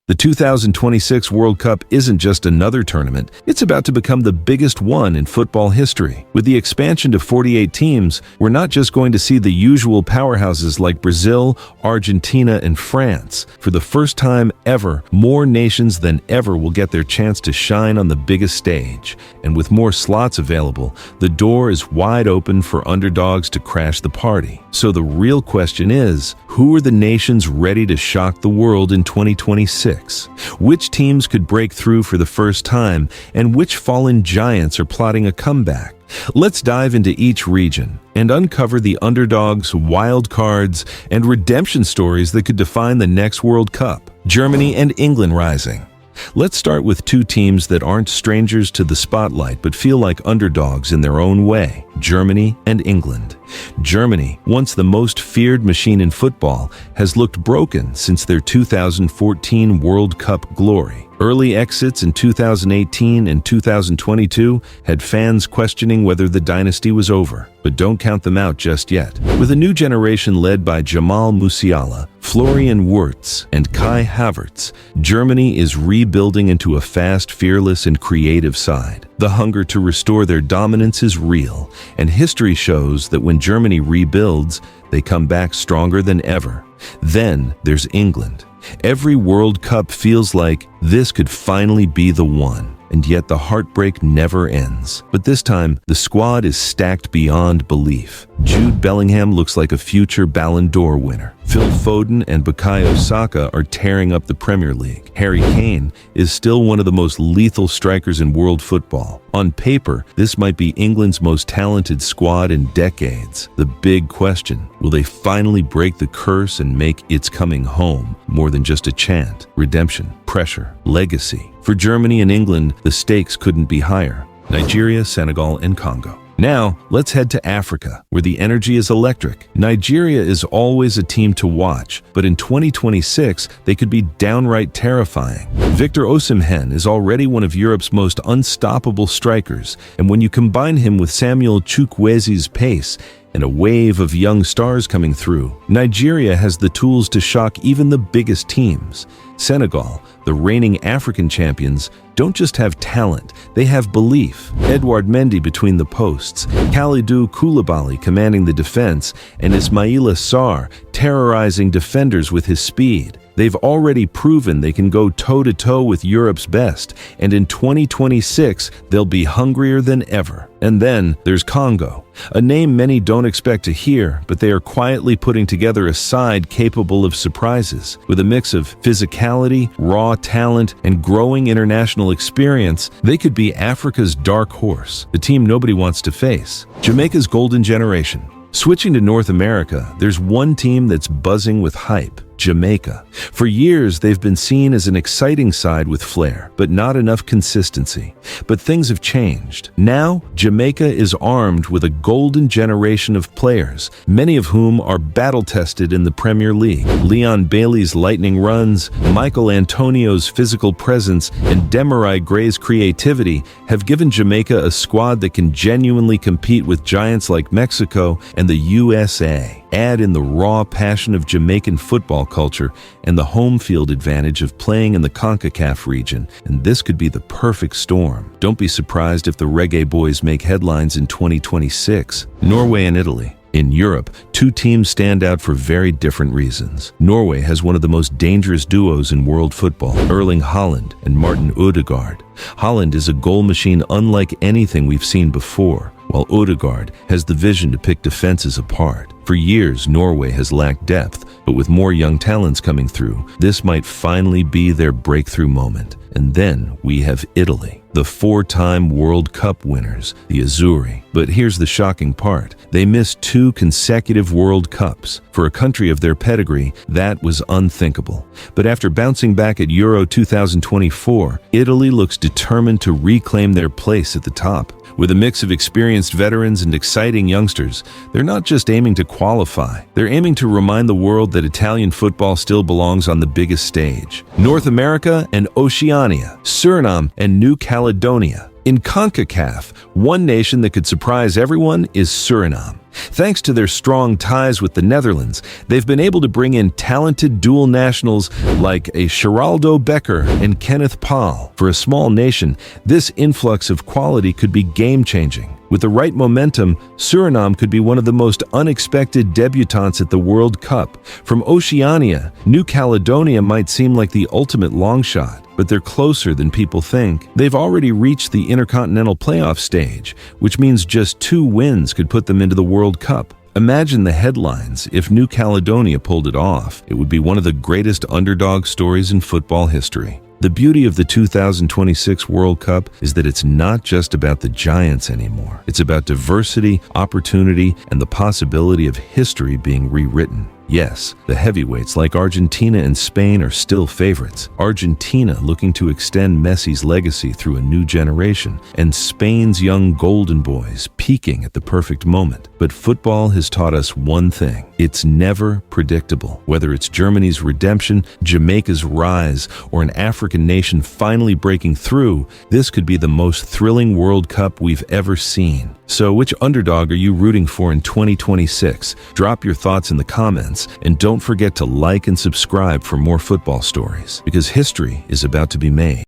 The 2026 World Cup isn't just another tournament, it's about to become the biggest one in football history. With the expansion to 48 teams, we're not just going to see the usual powerhouses like Brazil, Argentina, and France. For the first time ever, more nations than ever will get their chance to shine on the biggest stage. And with more slots available, the door is wide open for underdogs to crash the party. So the real question is, who are the nations ready to shock the world in 2026? Which teams could break through for the first time, and which fallen giants are plotting a comeback? Let's dive into each region and uncover the underdogs, wild cards, and redemption stories that could define the next World Cup. Germany and England rising. Let's start with two teams that aren't strangers to the spotlight but feel like underdogs in their own way: Germany and England. Germany, once the most feared machine in football, has looked broken since their 2014 World Cup glory. Early exits in 2018 and 2022 had fans questioning whether the dynasty was over, but don't count them out just yet. With a new generation led by Jamal Musiala, Florian Wirtz, and Kai Havertz, Germany is rebuilding into a fast, fearless, and creative side. The hunger to restore their dominance is real, and history shows that when Germany rebuilds, they come back stronger than ever. Then there's England. Every World Cup feels like this could finally be the one, and yet the heartbreak never ends. But this time, the squad is stacked beyond belief. Jude Bellingham looks like a future Ballon d'Or winner. Phil Foden and Bukayo Saka are tearing up the Premier League. Harry Kane is still one of the most lethal strikers in world football. On paper, this might be England's most talented squad in decades. The big question: will they finally break the curse and make "It's Coming Home" more than just a chant? Redemption, pressure, legacy. For Germany and England, the stakes couldn't be higher. Nigeria, Senegal, and Congo. Now, let's head to Africa, where the energy is electric. Nigeria is always a team to watch, but in 2026, they could be downright terrifying. Victor Osimhen is already one of Europe's most unstoppable strikers, and when you combine him with Samuel Chukwueze's pace and a wave of young stars coming through, Nigeria has the tools to shock even the biggest teams. Senegal, the reigning African champions, don't just have talent, they have belief. Edouard Mendy between the posts, Kalidou Koulibaly commanding the defense, and Ismaila Sarr terrorizing defenders with his speed. They've already proven they can go toe-to-toe with Europe's best, and in 2026, they'll be hungrier than ever. And then there's Congo, a name many don't expect to hear, but they are quietly putting together a side capable of surprises. With a mix of physicality, raw talent, and growing international experience, they could be Africa's dark horse, the team nobody wants to face. Jamaica's golden generation. Switching to North America, there's one team that's buzzing with hype: Jamaica. For years, they've been seen as an exciting side with flair, but not enough consistency. But things have changed. Now, Jamaica is armed with a golden generation of players, many of whom are battle-tested in the Premier League. Leon Bailey's lightning runs, Michael Antonio's physical presence, and Demarai Gray's creativity have given Jamaica a squad that can genuinely compete with giants like Mexico and the USA. Add in the raw passion of Jamaican football culture and the home field advantage of playing in the CONCACAF region, and this could be the perfect storm. Don't be surprised if the Reggae Boys make headlines in 2026. Norway and Italy. In Europe, two teams stand out for very different reasons. Norway has one of the most dangerous duos in world football, Erling Haaland and Martin Ødegaard. Haaland is a goal machine unlike anything we've seen before, while Ødegaard has the vision to pick defenses apart. For years, Norway has lacked depth, but with more young talents coming through, this might finally be their breakthrough moment. And then we have Italy, the four-time World Cup winners, the Azzurri. But here's the shocking part: they missed 2 consecutive World Cups. For a country of their pedigree, that was unthinkable. But after bouncing back at Euro 2024, Italy looks determined to reclaim their place at the top. With a mix of experienced veterans and exciting youngsters, they're not just aiming to qualify, they're aiming to remind the world that Italian football still belongs on the biggest stage. North America and Oceania, Suriname and New Caledonia. In CONCACAF, one nation that could surprise everyone is Suriname. Thanks to their strong ties with the Netherlands, they've been able to bring in talented dual nationals like a Geraldo Becker and Kenneth Paul. For a small nation, this influx of quality could be game-changing. With the right momentum, Suriname could be one of the most unexpected debutantes at the World Cup. From Oceania, New Caledonia might seem like the ultimate long shot, but they're closer than people think. They've already reached the Intercontinental Playoff stage, which means just 2 wins could put them into the World Cup. Imagine the headlines if New Caledonia pulled it off. It would be one of the greatest underdog stories in football history. The beauty of the 2026 World Cup is that it's not just about the giants anymore. It's about diversity, opportunity, and the possibility of history being rewritten. Yes, the heavyweights like Argentina and Spain are still favorites. Argentina looking to extend Messi's legacy through a new generation, and Spain's young golden boys peaking at the perfect moment. But football has taught us one thing: it's never predictable. Whether it's Germany's redemption, Jamaica's rise, or an African nation finally breaking through, this could be the most thrilling World Cup we've ever seen. So which underdog are you rooting for in 2026? Drop your thoughts in the comments, and don't forget to like and subscribe for more football stories, because history is about to be made.